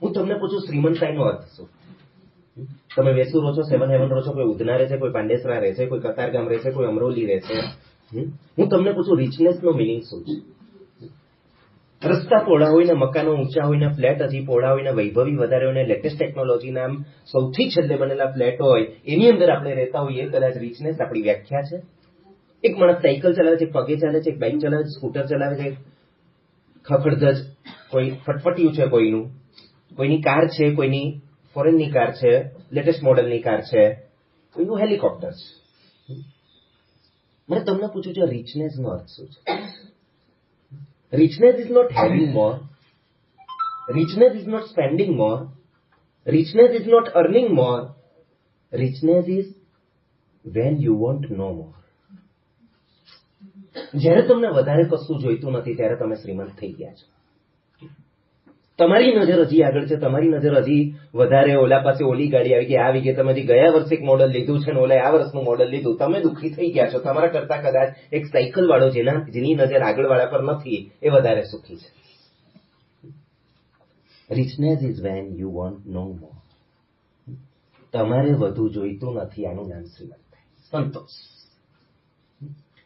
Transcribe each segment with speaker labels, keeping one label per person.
Speaker 1: હું તમને પૂછું શ્રીમંતાઈનો અર્થ શું? તમે વેસુ રહો છો, સેવન હેવન રહો છો, કોઈ ઉધના રહે છે, કોઈ પાંડેસરા રહે છે, કોઈ કતારગામ રહે છે, કોઈ અમરોલી રહે છે. હું તમને પૂછું રિચનેસનો મિનિંગ શું છે? રસ્તા પહોળા હોય ને, મકાનો ઊંચા હોય ને, ફ્લેટ હજી પહોળા હોય ને, વૈભવી વધારે હોય ને, લેટેસ્ટ ટેકનોલોજીના સૌથી છેલ્લે બનેલા ફ્લેટ હોય, એની અંદર આપણે રહેતા હોઈએ, કદાચ રિચનેસ આપણી વ્યાખ્યા છે. એક માણસ સાયકલ ચલાવે છે, પગે ચાલે છે, એક બાઇક ચલાવે છે, સ્કૂટર ચલાવે છે, ખખડધજ કોઈ ફટફટિયું છે, કોઈની કાર છે, કોઈની ફોરેનની કાર છે, લેટેસ્ટ મોડેલની કાર છે, કોઈનું હેલિકોપ્ટર છે. મને તમને પૂછું છે રિચનેસનો અર્થ શું છે? Richness is not having more. Richness is not spending more. Richness is not earning more. Richness is when you want no more. જ્યારે તમને વધારે કશું જોઈતું નથી ત્યારે તમે શ્રીમંત થઈ ગયા છો. તમારી નજર હજી આગળ છે, તમારી નજર હજી વધારે, ઓલા પાસે ઓલી ગાડી આવી ગઈ, તમે હજી ગયા વર્ષે એક મોડલ લીધું છે ને ઓલા આ વર્ષનું મોડલ લીધું, તમે દુઃખી થઈ ગયા છો. તમારા કરતા કદાચ એક સાયકલ વાળો જેની નજર આગળ વાળા પર નથી એ વધારે સુખી છે. Richness is when you want નો મોર. તમારે વધુ જોઈતું નથી, આનું નામ શ્રીમંત. સંતોષ.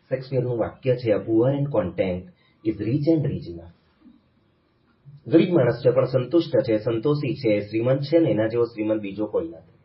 Speaker 1: શેક્સપિયરનું વાક્ય છે, a poor and content is rich and regional. ગરીબ માણસ છે પણ સંતુષ્ટ છે, સંતોષી છે, શ્રીમંત છે ને એના જેવો શ્રીમંત બીજો કોઈ નથી.